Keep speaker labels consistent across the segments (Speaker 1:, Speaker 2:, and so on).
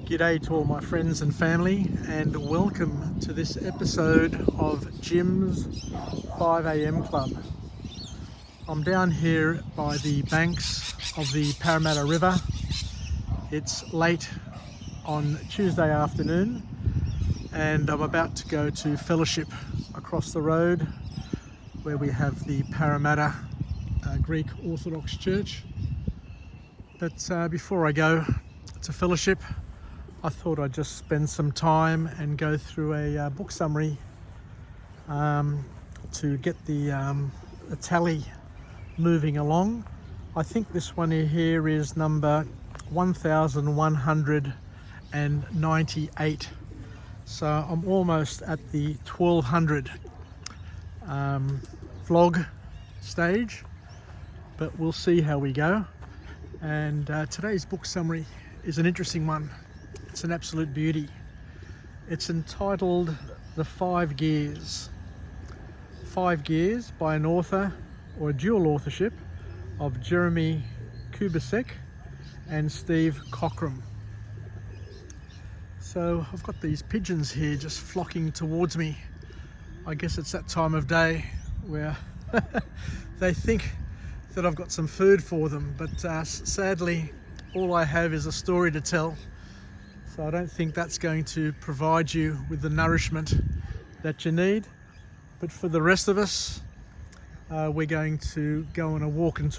Speaker 1: G'day to all my friends and family, and welcome to this episode of Jim's 5am Club. I'm down here by the banks of the Parramatta River. It's late on Tuesday afternoon and I'm about to go to fellowship across the road where we have the Parramatta Greek Orthodox Church. But before I go to fellowship, I thought I'd just spend some time and go through a book summary to get the tally moving along. I think this one here is number 1198. So I'm almost at the 1200 vlog stage, but we'll see how we go. And today's book summary is an interesting one. It's an absolute beauty. It's entitled The 5 Gears. 5 Gears by an author or a dual authorship of Jeremie Kubicek and Steve Cockram. So I've got these pigeons here just flocking towards me. I guess it's that time of day where they think that I've got some food for them, but sadly all I have is a story to tell. So I don't think that's going to provide you with the nourishment that you need. But for the rest of us, we're going to go on a walk and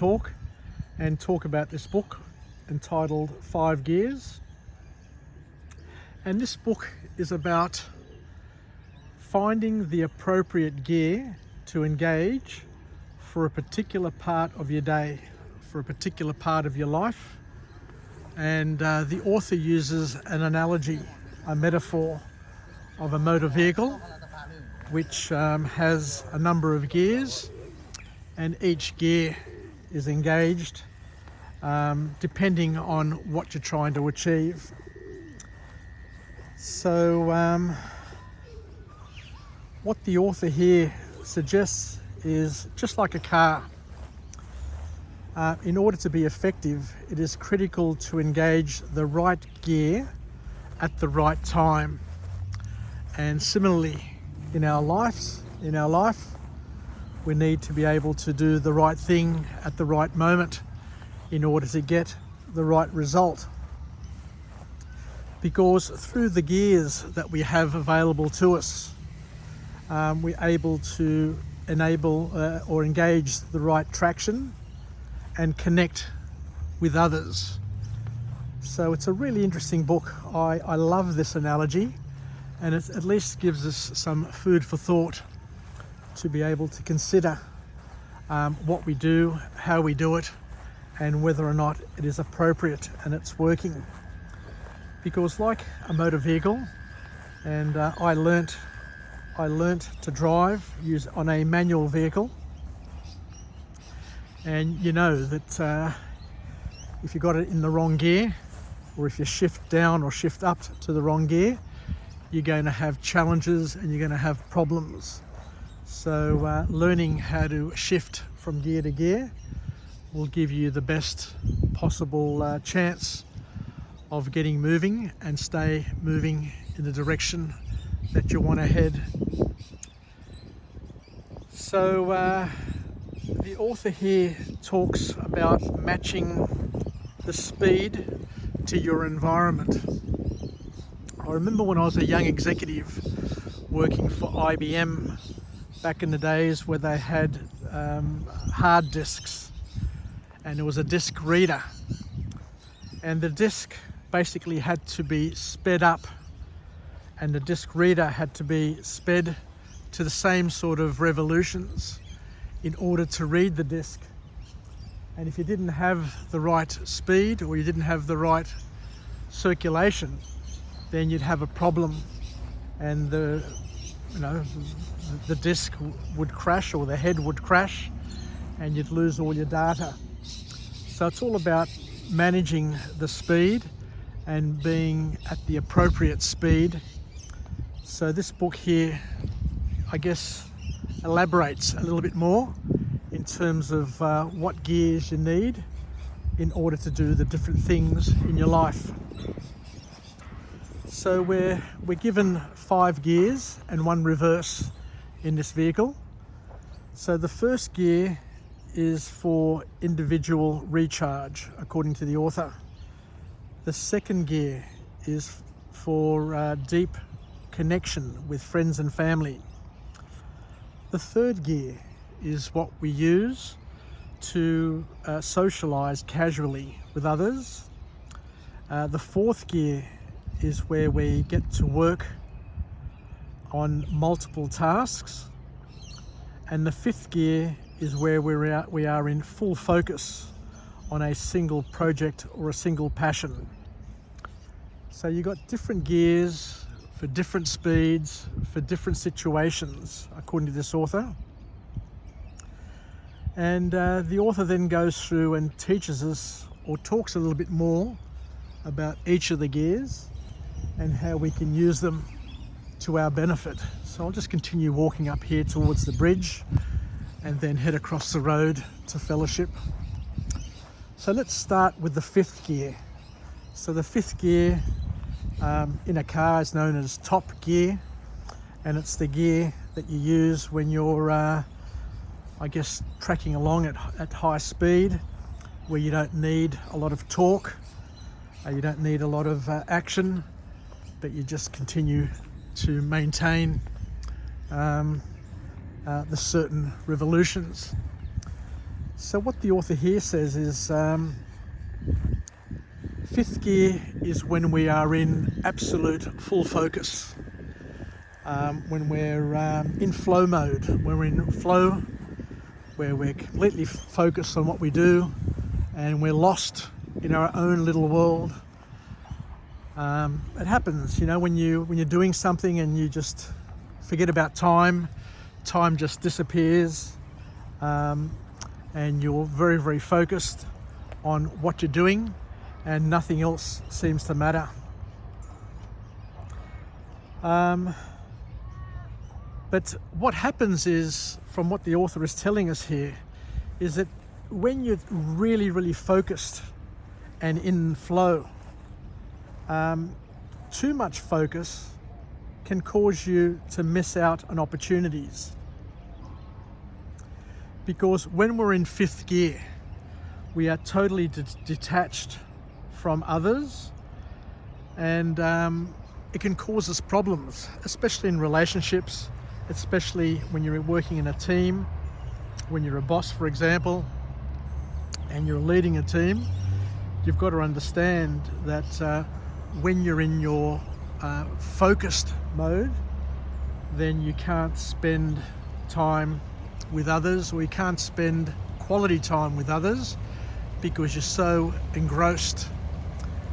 Speaker 1: talk about this book entitled 5 Gears. And this book is about finding the appropriate gear to engage for a particular part of your day, for a particular part of your life. And the author uses an analogy, a metaphor of a motor vehicle which has a number of gears, and each gear is engaged depending on what you're trying to achieve. So what the author here suggests is just like a car. In order to be effective, it is critical to engage the right gear at the right time. And similarly, in our life, we need to be able to do the right thing at the right moment in order to get the right result. Because through the gears that we have available to us, we're able to enable or engage the right traction and connect with others. So it's a really interesting book. I love this analogy, and it at least gives us some food for thought to be able to consider what we do, how we do it, and whether or not it is appropriate and it's working. Because like a motor vehicle, and I learnt to drive on a manual vehicle. And you know that if you got it in the wrong gear, or if you shift down or shift up to the wrong gear, you're going to have challenges and you're going to have problems. So learning how to shift from gear to gear will give you the best possible chance of getting moving and stay moving in the direction that you want to head. So the author here talks about matching the speed to your environment. I remember when I was a young executive working for IBM back in the days where they had hard disks, and there was a disk reader, and the disk basically had to be sped up, and the disk reader had to be sped to the same sort of revolutions in order to read the disc. And if you didn't have the right speed, or you didn't have the right circulation, then you'd have a problem, and the disc would crash, or the head would crash, and you'd lose all your data. So it's all about managing the speed and being at the appropriate speed. So this book here, I guess, elaborates a little bit more in terms of what gears you need in order to do the different things in your life. So we're given 5 gears and 1 reverse in this vehicle. So the first gear is for individual recharge, according to the author. The second gear is for deep connection with friends and family. The third gear is what we use to socialize casually with others. The fourth gear is where we get to work on multiple tasks. And the fifth gear is where we are in full focus on a single project or a single passion. So you've got different gears for different speeds, for different situations, according to this author. And the author then goes through and teaches us, or talks a little bit more about each of the gears and how we can use them to our benefit. So I'll just continue walking up here towards the bridge and then head across the road to Fellowship. So let's start with the fifth gear. So the fifth gear in a car is known as top gear, and it's the gear that you use when you're I guess tracking along at high speed, where you don't need a lot of torque, you don't need a lot of action, but you just continue to maintain the certain revolutions. So what the author here says is fifth gear is when we are in absolute full focus, when we're in flow mode, when we're in flow, where we're completely focused on what we do and we're lost in our own little world. It happens, you know, when you're doing something and you just forget about time just disappears, and you're very, very focused on what you're doing and nothing else seems to matter. But what happens is, from what the author is telling us here, is that when you're really, really focused and in flow, too much focus can cause you to miss out on opportunities. Because when we're in fifth gear, we are totally detached from others, and it can cause us problems, especially in relationships, especially when you're working in a team, when you're a boss, for example, and you're leading a team. You've got to understand that when you're in your focused mode, then you can't spend time with others, or you can't spend quality time with others, because you're so engrossed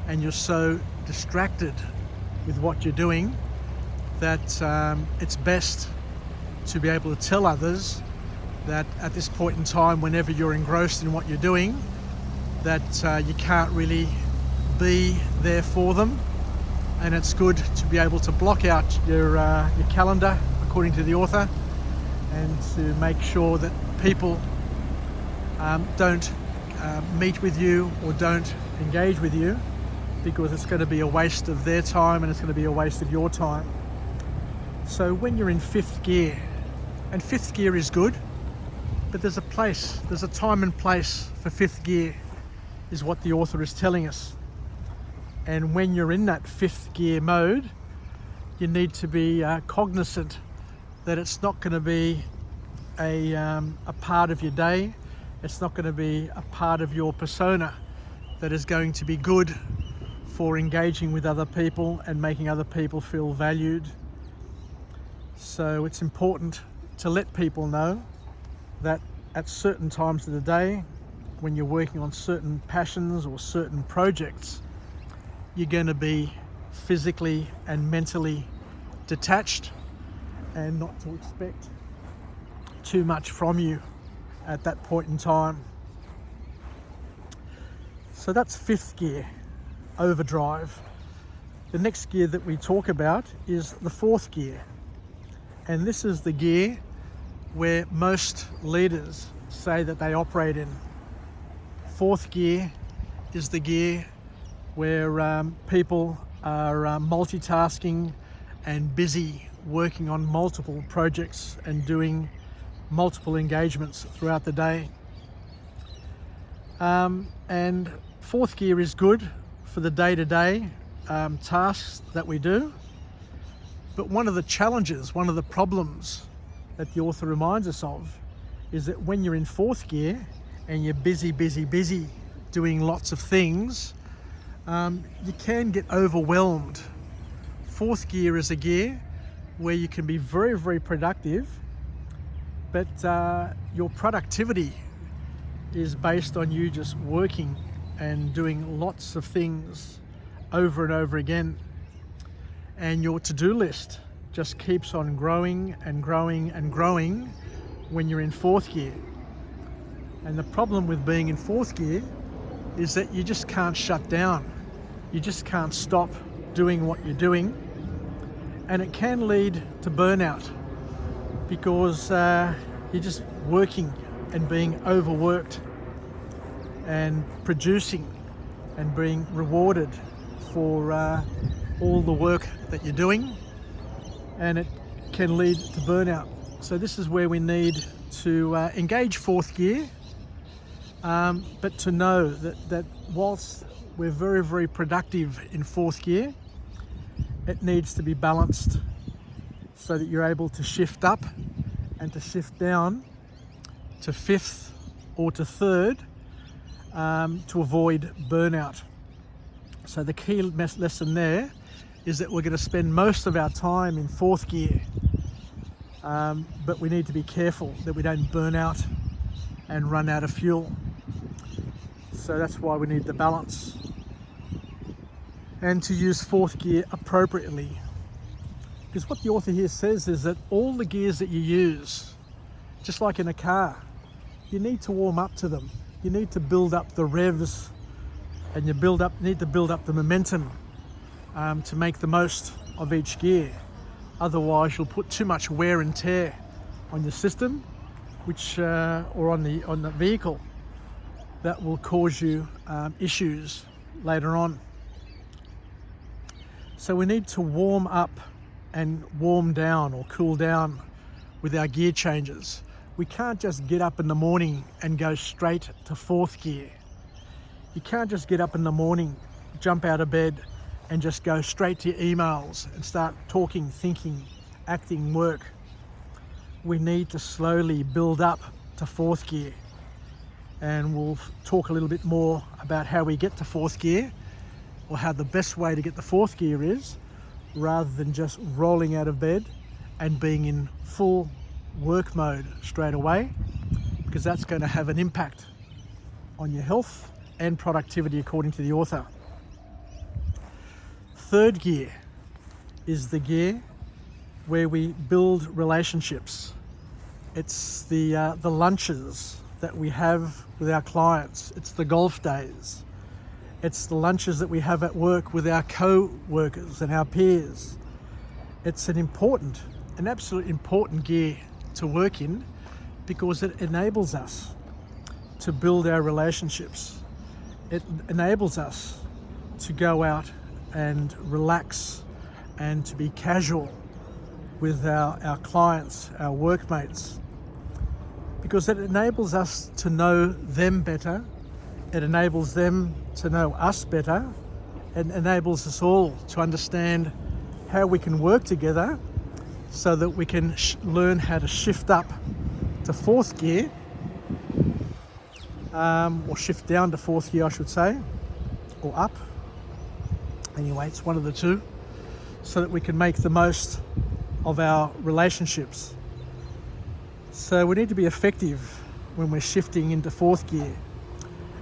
Speaker 1: and you're so distracted with what you're doing that it's best to be able to tell others that at this point in time, whenever you're engrossed in what you're doing, that you can't really be there for them. And it's good to be able to block out your calendar, according to the author, and to make sure that people don't meet with you or don't engage with you, because it's going to be a waste of their time and it's going to be a waste of your time. So when you're in fifth gear, and fifth gear is good, but there's a time and place for fifth gear, is what the author is telling us. And when you're in that fifth gear mode, you need to be cognizant that it's not going to be a part of your day. It's not going to be a part of your persona that is going to be good for engaging with other people and making other people feel valued. So it's important to let people know that at certain times of the day, when you're working on certain passions or certain projects, you're going to be physically and mentally detached, and not to expect too much from you at that point in time. So that's fifth gear, overdrive. The next gear that we talk about is the fourth gear, and this is the gear where most leaders say that they operate in. Fourth gear is the gear where people are multitasking and busy working on multiple projects and doing multiple engagements throughout the day. And fourth gear is good for the day-to-day tasks that we do. But one of the challenges, one of the problems that the author reminds us of is that when you're in fourth gear and you're busy doing lots of things, you can get overwhelmed. Fourth gear is a gear where you can be very productive, but your productivity is based on you just working and doing lots of things over and over again. And your to-do list just keeps on growing and growing and growing when you're in fourth gear. And the problem with being in fourth gear is that you just can't shut down. You just can't stop doing what you're doing. And it can lead to burnout because you're just working and being overworked and producing and being rewarded for all the work that you're doing, and it can lead to burnout. So this is where we need to engage fourth gear, but to know that whilst we're very productive in fourth gear, it needs to be balanced so that you're able to shift up and to shift down to fifth or to third to avoid burnout. So the key lesson there is that we're going to spend most of our time in fourth gear, but we need to be careful that we don't burn out and run out of fuel. So that's why we need the balance and to use fourth gear appropriately. Because what the author here says is that all the gears that you use, just like in a car, you need to warm up to them. You need to build up the revs, and you need to build up the momentum to make the most of each gear. Otherwise, you'll put too much wear and tear on your system, which or on the vehicle, that will cause you issues later on. So we need to warm up and warm down or cool down with our gear changes. We can't just get up in the morning and go straight to fourth gear. You can't just get up in the morning, jump out of bed and just go straight to your emails and start talking, thinking, acting work. We need to slowly build up to fourth gear. And we'll talk a little bit more about how we get to fourth gear, or how the best way to get to fourth gear is, rather than just rolling out of bed and being in full work mode straight away, because that's going to have an impact on your health and productivity, according to the author. Third gear is the gear where we build relationships. It's the lunches that we have with our clients. It's the golf days. It's the lunches that we have at work with our co-workers and our peers. It's an absolute important gear to work in, because it enables us to build our relationships. It enables us to go out and relax and to be casual with our clients, our workmates, because it enables us to know them better. It enables them to know us better, and enables us all to understand how we can work together so that we can learn how to shift up to fourth gear, or shift down to fourth gear, I should say, or up. Anyway, it's one of the two, so that we can make the most of our relationships. So we need to be effective when we're shifting into fourth gear.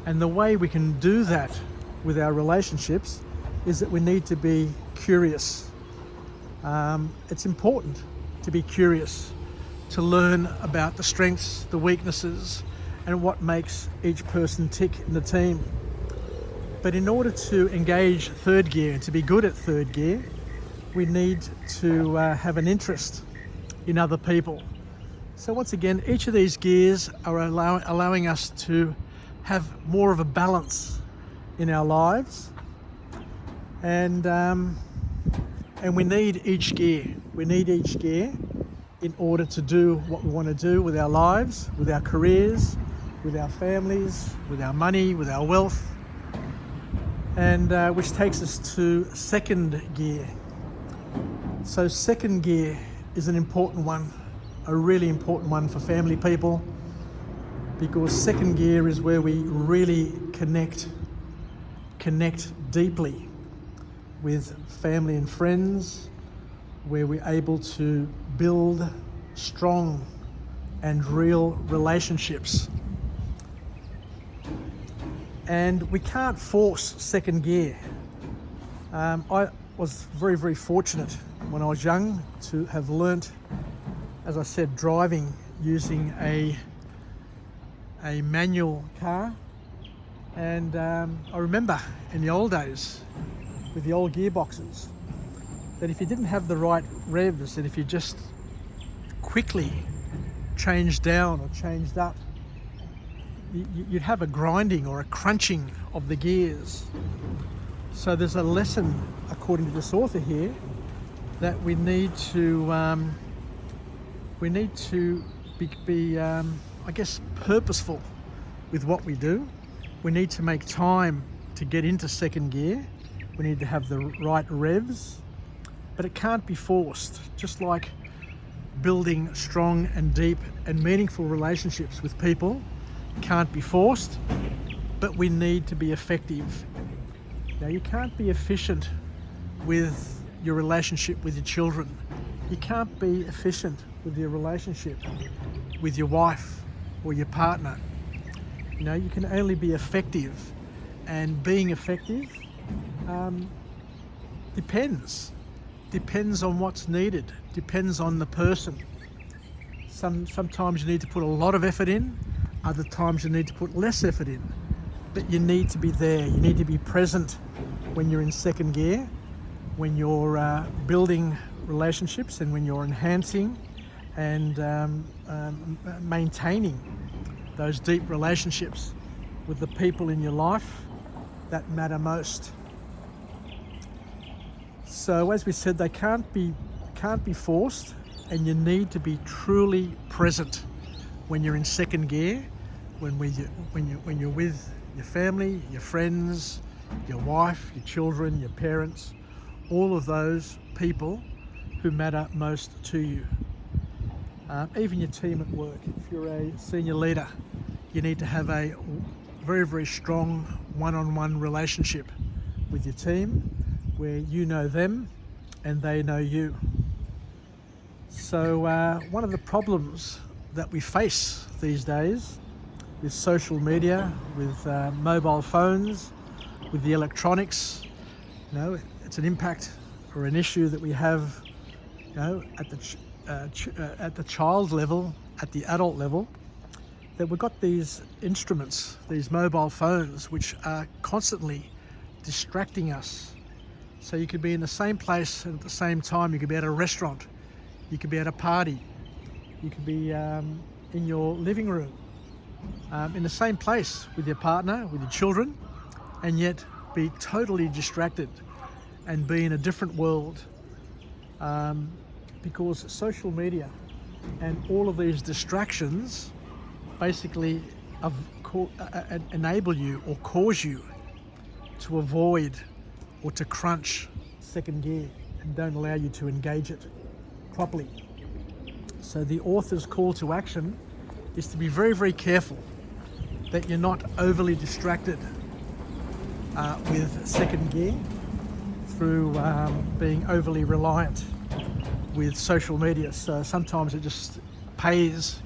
Speaker 1: And the way we can do that with our relationships is that we need to be curious. It's important to be curious, to learn about the strengths, the weaknesses, and what makes each person tick in the team. But in order to engage third gear and to be good at third gear, we need to have an interest in other people. So once again, each of these gears are allowing us to have more of a balance in our lives, and we need each gear. We need each gear in order to do what we want to do with our lives, with our careers, with our families, with our money, with our wealth, and which takes us to second gear. So second gear is an important one, a really important one for family people, because second gear is where we really connect deeply with family and friends, where we're able to build strong and real relationships. And we can't force second gear. I was very, very fortunate when I was young to have learnt, as I said, driving using a manual car. And I remember in the old days with the old gearboxes that if you didn't have the right revs, and if you just quickly changed down or changed up, you'd have a grinding or a crunching of the gears. So there's a lesson, according to this author here, that we need to be I guess, purposeful with what we do. We need to make time to get into second gear. We need to have the right revs, but it can't be forced. Just like building strong and deep and meaningful relationships with people can't be forced, but we need to be effective. Now, you can't be efficient with your relationship with your children. You can't be efficient with your relationship with your wife or your partner. You know, you can only be effective, and being effective depends on what's needed, depends on the person. Sometimes you need to put a lot of effort in, other times you need to put less effort in, but you need to be there. You need to be present when you're in second gear, when you're building relationships, and when you're enhancing and maintaining those deep relationships with the people in your life that matter most. So as we said, they can't be forced, and you need to be truly present when you're in second gear, when you're with your family, your friends, your wife, your children, your parents, all of those people who matter most to you. Even your team at work. If you're a senior leader, you need to have a very, very strong one-on-one relationship with your team, where you know them and they know you. So one of the problems that we face these days with social media, with mobile phones, with the electronics, you know, it's an impact or an issue that we have, you know, at the child level, at the adult level, that we've got these instruments, these mobile phones, which are constantly distracting us. So you could be in the same place and at the same time. You could be at a restaurant, you could be at a party, you could be in your living room, in the same place with your partner, with your children, and yet be totally distracted and be in a different world, because social media and all of these distractions basically enable you or cause you to avoid or to crunch second gear and don't allow you to engage it properly. So the author's call to action is to be very, very careful that you're not overly distracted with second gear through being overly reliant with social media. So sometimes it just pays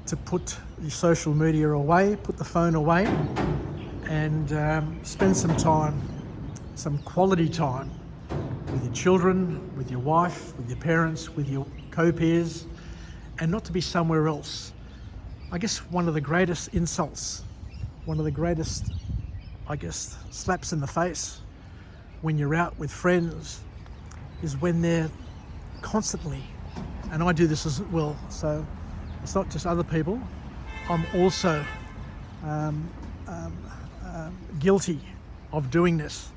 Speaker 1: to put your social media away, put the phone away, and spend some time, some quality time with your children, with your wife, with your parents, with your co-peers, and not to be somewhere else. I guess one of the greatest insults, one of the greatest, I guess, slaps in the face when you're out with friends is when they're constantly, and I do this as well, so it's not just other people, I'm also guilty of doing this,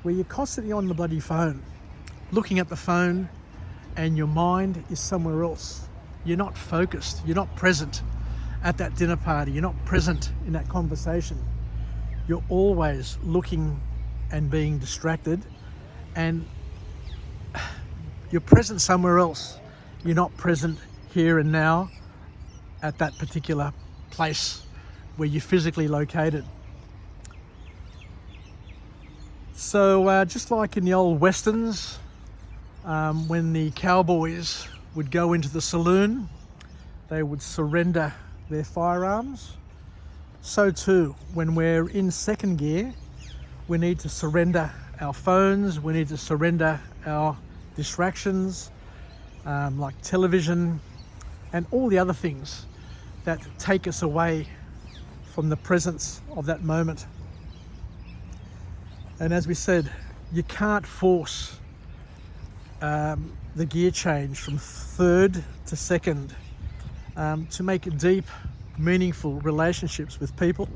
Speaker 1: where you're constantly on the bloody phone, looking at the phone, and your mind is somewhere else. You're not focused, you're not present at that dinner party, you're not present in that conversation. You're always looking and being distracted, and you're present somewhere else. You're not present here and now at that particular place where you're physically located. So just like in the old westerns, when the cowboys would go into the saloon, they would surrender their firearms. So too, when we're in second gear, we need to surrender our phones, we need to surrender our distractions, like television and all the other things that take us away from the presence of that moment. And as we said, you can't force the gear change from third to second to make deep, meaningful relationships with people,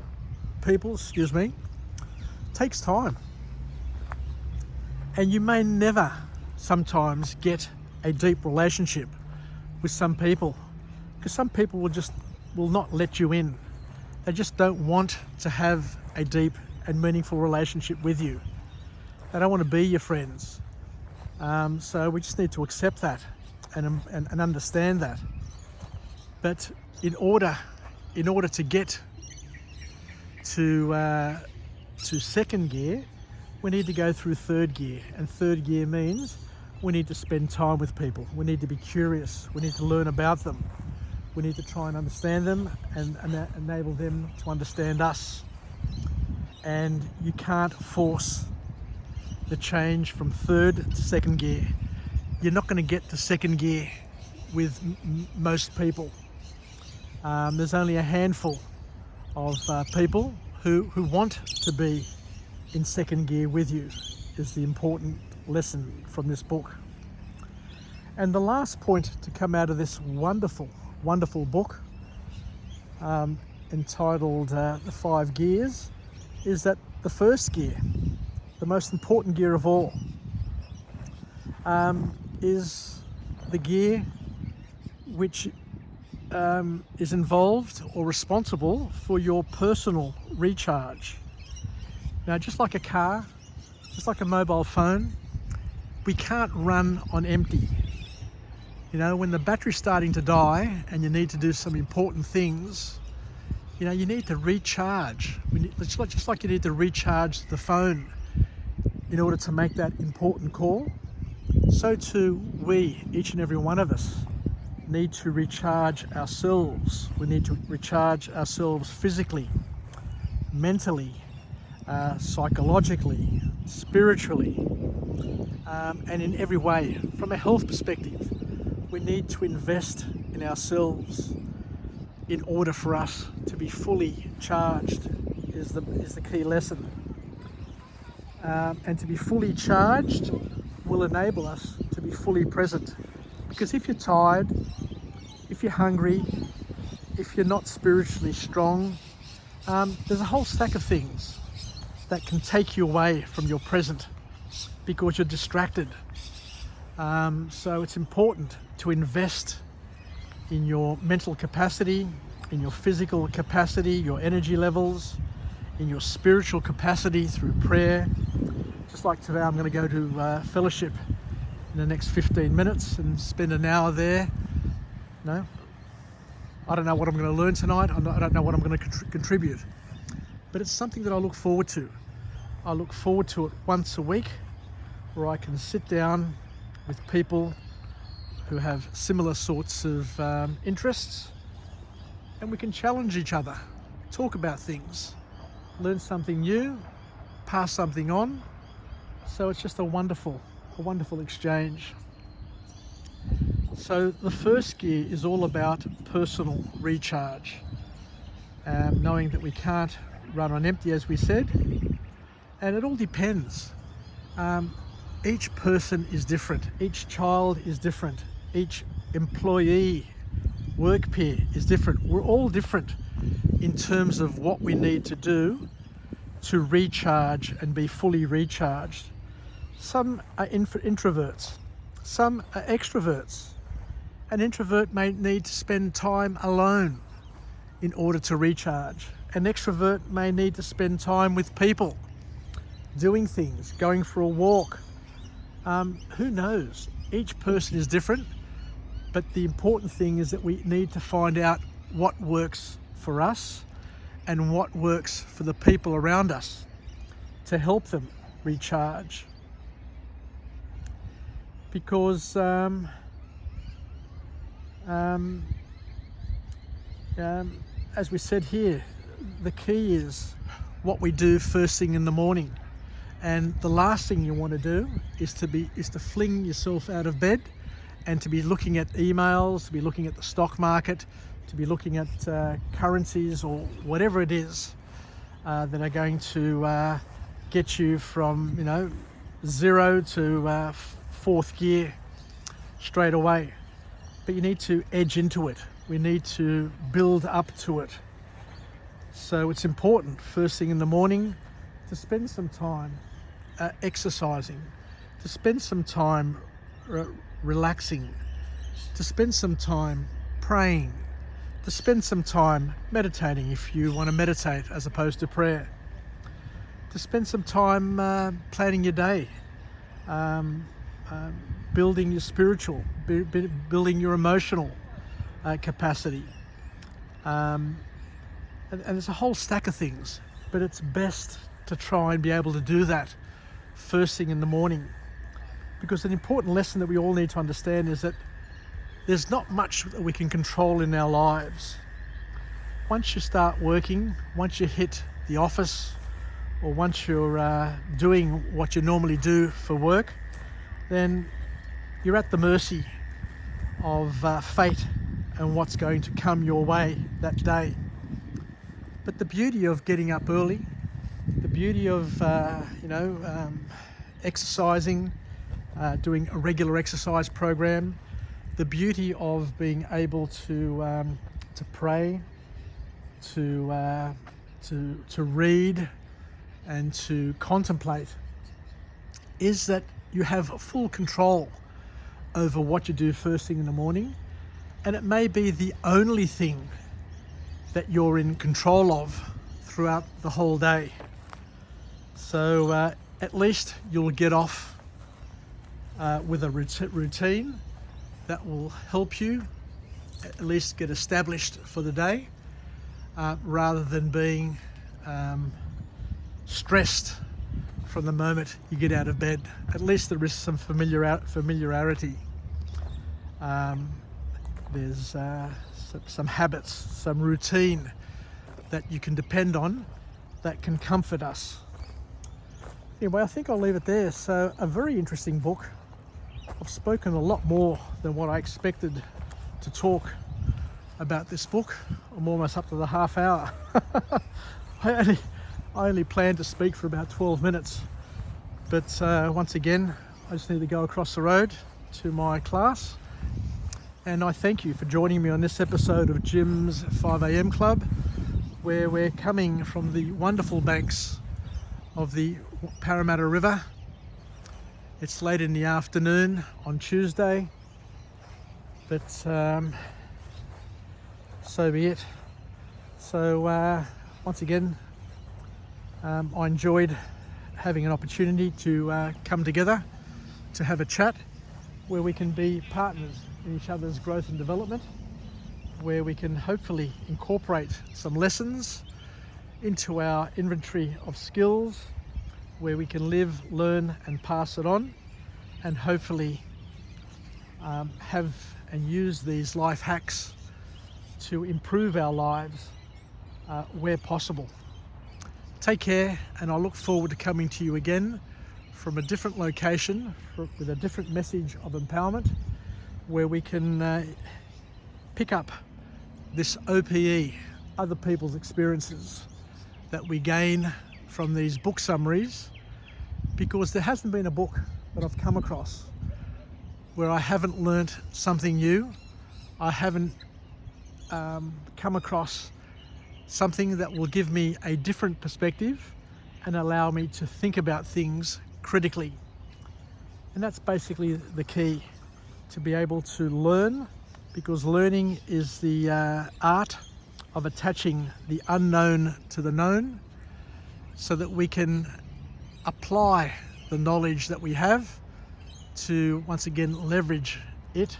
Speaker 1: takes time. And you may never sometimes get a deep relationship with some people, because some people will not let you in. They just don't want to have a deep and meaningful relationship with you. They don't want to be your friends. So we just need to accept that and understand that. But in order to get to second gear, we need to go through third gear, and third gear means we need to spend time with people. We need to be curious. We need to learn about them. We need to try and understand them and enable them to understand us. And you can't force the change from third to second gear. You're not going to get to second gear with most people. There's only a handful of people who want to be in second gear with you, is the important lesson from this book. And the last point to come out of this wonderful, wonderful book, entitled The 5 Gears, is that the first gear, the most important gear of all, is the gear which is involved or responsible for your personal recharge. Now, just like a car, just like a mobile phone, we can't run on empty. You know, when the battery's starting to die and you need to do some important things, you know, you need to recharge. Just like you need to recharge the phone in order to make that important call, so too we, each and every one of us, need to recharge ourselves. We need to recharge ourselves physically, mentally, psychologically, spiritually, and in every way. From a health perspective, we need to invest in ourselves in order for us to be fully charged, is the key lesson. And to be fully charged will enable us to be fully present. Because if you're tired, if you're hungry, if you're not spiritually strong, there's a whole stack of things that can take you away from your present because you're distracted. So it's important to invest in your mental capacity, in your physical capacity, your energy levels, in your spiritual capacity through prayer. Just like today, I'm going to go to fellowship in the next 15 minutes and spend an hour there. No, I don't know what I'm going to learn tonight. I don't know what I'm going to contribute, but it's something that I look forward to. I look forward to it once a week, where I can sit down with people who have similar sorts of interests, and we can challenge each other, talk about things, learn something new, pass something on. So it's just a wonderful exchange. So the first gear is all about personal recharge, knowing that we can't run on empty, as we said, and it all depends. Each person is different, each child is different, each employee, work peer is different. We're all different in terms of what we need to do to recharge and be fully recharged Some are introverts. Some are extroverts. An introvert may need to spend time alone in order to recharge. An extrovert may need to spend time with people, doing things, going for a walk. Who knows? Each person is different, but the important thing is that we need to find out what works for us and what works for the people around us to help them recharge. Because as we said here, the key is what we do first thing in the morning. And the last thing you want to do is to fling yourself out of bed and to be looking at emails, to be looking at the stock market, to be looking at currencies or whatever it is that are going to get you from 0 to fourth gear straight away. But you need to edge into it. We need to build up to it. So it's important first thing in the morning to spend some time exercising, to spend some time relaxing, to spend some time praying, to spend some time meditating if you want to meditate as opposed to prayer, to spend some time planning your day, building your spiritual, building your emotional capacity. And there's a whole stack of things, but it's best to try and be able to do that first thing in the morning. Because an important lesson that we all need to understand is that there's not much that we can control in our lives. Once you start working, once you hit the office, or once you're doing what you normally do for work, then you're at the mercy of fate and what's going to come your way that day. But the beauty of getting up early, the beauty of exercising, doing a regular exercise program, the beauty of being able to pray, to read, and to contemplate, is that you have full control over what you do first thing in the morning, and it may be the only thing that you're in control of throughout the whole day. So at least you'll get off with a routine that will help you at least get established for the day, rather than being stressed from the moment you get out of bed. At least there is some familiarity. There's some habits, some routine that you can depend on that can comfort us. Anyway, I think I'll leave it there. So a very interesting book. I've spoken a lot more than what I expected to talk about this book. I'm almost up to the half hour. I only planned to speak for about 12 minutes. But once again, I just need to go across the road to my class. And I thank you for joining me on this episode of Jim's 5am Club, where we're coming from the wonderful banks of the Parramatta River. It's late in the afternoon on Tuesday, but so be it. So once again, I enjoyed having an opportunity to come together to have a chat where we can be partners in each other's growth and development, where we can hopefully incorporate some lessons into our inventory of skills, where we can live, learn and pass it on, and hopefully have and use these life hacks to improve our lives where possible. Take care, and I look forward to coming to you again from a different location with a different message of empowerment, where we can pick up this OPE, other people's experiences, that we gain from these book summaries, because there hasn't been a book that I've come across where I haven't learnt something new. I haven't come across something that will give me a different perspective and allow me to think about things critically. And that's basically the key, to be able to learn, because learning is the art of attaching the unknown to the known, so that we can apply the knowledge that we have to once again leverage it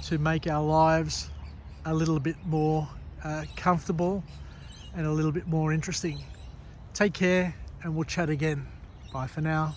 Speaker 1: to make our lives a little bit more comfortable and a little bit more interesting. Take care, and we'll chat again. Bye for now.